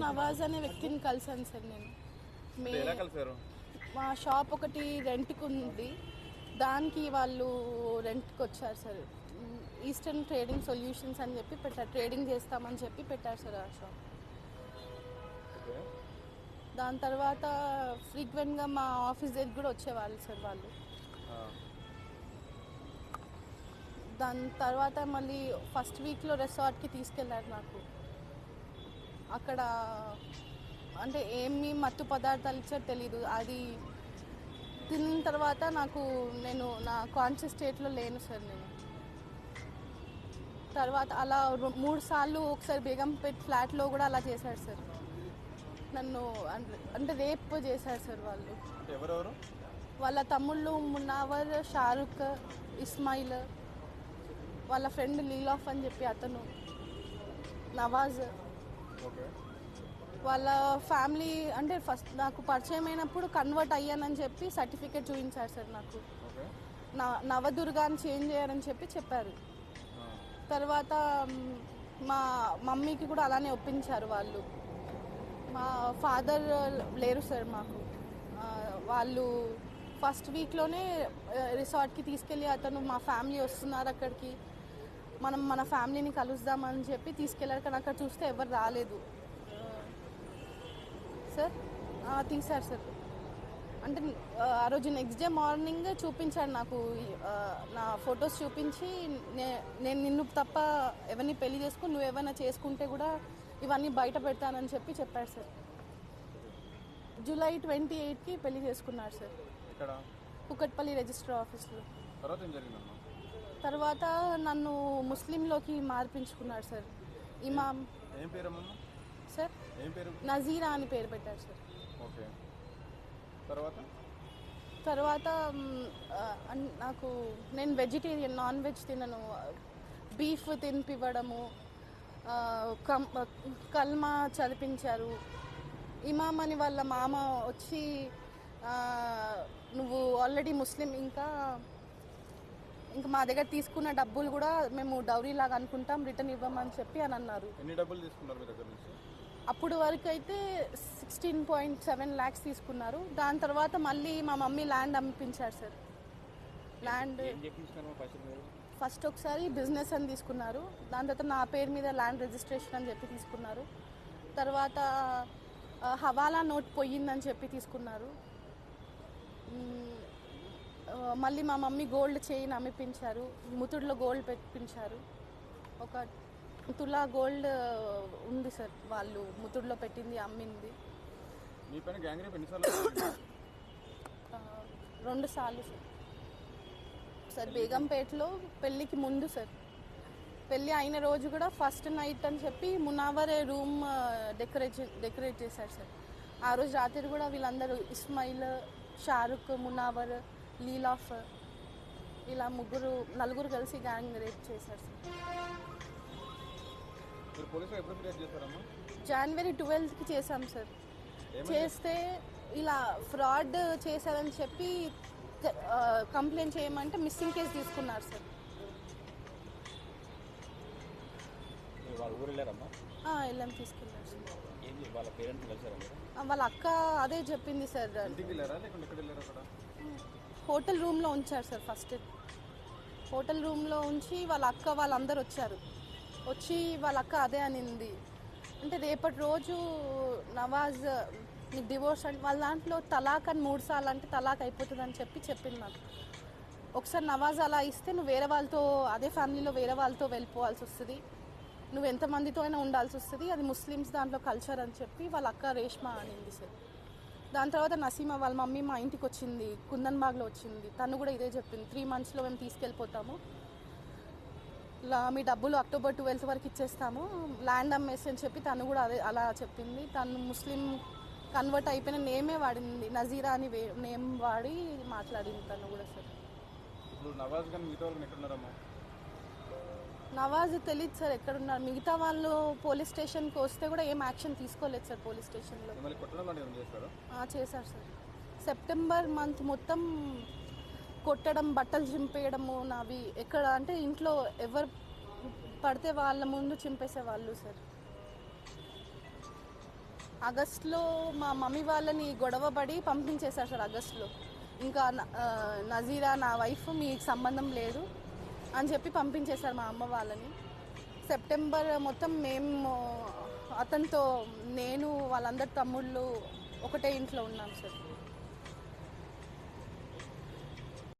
నవాజ్ అనే వ్యక్తిని కలిసాను సార్ నేను. ఎలా కలిసారు? మా షాప్ ఒకటి రెంట్కి ఉంది, దానికి వాళ్ళు రెంట్కి వచ్చారు సార్. ఈస్టర్న్ ట్రేడింగ్ సొల్యూషన్స్ అని చెప్పి పెట్టారు, ట్రేడింగ్ చేస్తామని చెప్పి పెట్టారు సార్ ఆ షాప్. దాని తర్వాత ఫ్రీక్వెంట్గా మా ఆఫీస్ దగ్గర కూడా వచ్చేవాళ్ళు సార్ వాళ్ళు. దాని తర్వాత మళ్ళీ ఫస్ట్ వీక్లో రిసార్ట్కి తీసుకెళ్ళారు నాకు. అక్కడ అంటే ఏమి మత్తు పదార్థాలు ఇచ్చారో తెలీదు. అది తిన్న తర్వాత నేను నా కాన్షియస్ స్టేట్లో లేను సార్. నేను తర్వాత అలా 3 సార్లు ఒకసారి బేగంపేట్ ఫ్లాట్లో కూడా అలా చేశారు సార్ నన్ను. అంటే రేప్ చేశారు సార్ వాళ్ళు. ఎవరెవరు? వాళ్ళ తమ్ముళ్ళు మునావర్, షారుఖ్, ఇస్మాయిల్, వాళ్ళ ఫ్రెండ్ లీలాఫ్ అని చెప్పి అతను, నవాజ్. వాళ్ళ ఫ్యామిలీ అంటే ఫస్ట్ నాకు పరిచయం అయినప్పుడు కన్వర్ట్ అయ్యానని చెప్పి సర్టిఫికేట్ చూపించారు సార్ నాకు. నవదుర్గాని చేంజ్ చేయాలని చెప్పారు. తర్వాత మా మమ్మీకి కూడా అలానే ఒప్పించారు వాళ్ళు. మా ఫాదర్ లేరు సార్ మాకు. వాళ్ళు ఫస్ట్ వీక్లోనే రిసార్ట్కి తీసుకెళ్ళి అతను మా ఫ్యామిలీ వస్తున్నారు అక్కడికి, మన ఫ్యామిలీని కలుద్దామని చెప్పి తీసుకెళ్ళారు. కానీ అక్కడ చూస్తే ఎవరు రాలేదు సార్. తీశారు సార్. అంటే ఆ రోజు నెక్స్ట్ డే మార్నింగ్ చూపించాడు నాకు, నా ఫొటోస్ చూపించి నేను నిన్ను తప్ప ఎవరిని పెళ్లి చేసుకుని నువ్వు ఏమైనా చేసుకుంటే కూడా ఇవన్నీ బయట పెడతానని చెప్పాడు సార్. జూలై 28కి పెళ్లి చేసుకున్నారు సార్ కుకట్పల్లి రిజిస్టర్ ఆఫీస్లో. తర్వాత నన్ను ముస్లింలోకి మార్పించుకున్నారు సార్. ఇమాం సార్ నజీరా అని పేరు పెట్టారు సార్. తర్వాత నేను వెజిటేరియన్, నాన్ వెజ్ తినను, బీఫ్ తినిపివ్వడము, కల్మా చదివించారు. ఇమాం అని వాళ్ళ మామ వచ్చి నువ్వు ఆల్రెడీ ముస్లిం, ఇంకా మా దగ్గర తీసుకున్న డబ్బులు కూడా మేము డౌరీ లాగా అనుకుంటాం, రిటర్న్ ఇవ్వమని చెప్పి అని అన్నారు. ఎన్ని డబ్బులు తీసుకున్నారు మీ దగ్గర నుంచి? అప్పుడు వరకు అయితే 16.7 lakhs తీసుకున్నారు. దాని తర్వాత మళ్ళీ మా మమ్మీ ల్యాండ్ అమ్మిపించారు సార్. ల్యాండ్ ఫస్ట్ ఒకసారి బిజినెస్ అని తీసుకున్నారు, దాని తర్వాత నా పేరు మీద ల్యాండ్ రిజిస్ట్రేషన్ అని చెప్పి తీసుకున్నారు. తర్వాత హవాలా నోట్ పోయిందని చెప్పి తీసుకున్నారు. మళ్ళీ మా మమ్మీ గోల్డ్ చైన్ అమ్మిపించారు, ముతుడులో గోల్డ్ పెట్టించారు. ఒక తులా గోల్డ్ ఉంది సార్, వాళ్ళు ముతుడులో పెట్టింది అమ్మింది. 2 సార్లు సార్. బేగంపేటలో పెళ్ళికి ముందు సార్, పెళ్ళి అయిన రోజు కూడా ఫస్ట్ నైట్ అని చెప్పి మునావర్ రూమ్ డెకరేట్ చేశారు సార్. ఆ రోజు రాత్రి కూడా వీళ్ళందరూ ఇస్మాయిల్, షారుఖ్, మునావర్, లీలాఫ్ ఇలా 4 కలిసి గ్యాంగ్ రేప్ చేశారు సార్. జనవరి 12కి చేశాం సార్. చేస్తే ఇలా ఫ్రాడ్ చేశారని చెప్పి కంప్లైంట్ చేయమంటే మిస్సింగ్ కేసు తీసుకున్నారు సార్. వెళ్ళాం, తీసుకెళ్ళారు సార్. వాళ్ళ అక్క అదే చెప్పింది సార్. హోటల్ రూమ్లో ఉంచారు సార్. ఫస్ట్ హోటల్ రూమ్లో ఉంచి వాళ్ళ అక్క వాళ్ళందరూ వచ్చి వాళ్ళ అక్క అదే అనింది. అంటే రేపటి రోజు నవాజ్ నీకు డివోర్స్ అంటే వాళ్ళ దాంట్లో తలాక్ అని 3 సార్లు అంటే తలాక్ అయిపోతుంది అని చెప్పింది నాకు. ఒకసారి నవాజ్ అలా ఇస్తే నువ్వు వేరే వాళ్ళతో, అదే ఫ్యామిలీలో వేరే వాళ్ళతో వెళ్ళిపోవాల్సి వస్తుంది, నువ్వు ఎంతమందితో అయినా ఉండాల్సి వస్తుంది, అది ముస్లిమ్స్ దాంట్లో కల్చర్ అని చెప్పి వాళ్ళ అక్క రేష్మా అనింది సార్. దాని తర్వాత నసీమా వాళ్ళ మమ్మీ మా ఇంటికి వచ్చింది, కుందన్బాగ్లో వచ్చింది. తను కూడా ఇదే చెప్పింది, 3 monthsలో మేము తీసుకెళ్ళిపోతాము, మీ డబ్బులు October 12th వరకు ఇచ్చేస్తాము, ల్యాండ్ అమ్మేసి అని చెప్పి తను కూడా అలా చెప్పింది. తను ముస్లిం కన్వర్ట్ అయిపోయిన నేమే వాడింది, నజీరా అని నేమ్ వాడి మాట్లాడింది తను కూడా సార్. నవాజ్ తెలియదు సార్ ఎక్కడున్నారు. మిగతా వాళ్ళు పోలీస్ స్టేషన్కి వస్తే కూడా ఏం యాక్షన్ తీసుకోలేదు సార్. పోలీస్ స్టేషన్లో చేశారు సార్. సెప్టెంబర్ మంత్ మొత్తం కొట్టడం, బట్టలు చింపేయడము నావి. ఎక్కడ అంటే ఇంట్లో ఎవరు పడితే వాళ్ళ ముందు చింపేసేవాళ్ళు సార్. ఆగస్టులో మా మమ్మీ వాళ్ళని గొడవపడి పంపించేశారు సార్ ఆగస్టులో. ఇంకా నజీరా నా వైఫ్ మీకు సంబంధం లేదు అని చెప్పి పంపించేశారు మా అమ్మ వాళ్ళని. సెప్టెంబర్ మొత్తం మేము అతనితో నేను వాళ్ళందరి తమ్ముళ్ళు ఒకటే ఇంట్లో ఉన్నాం సార్.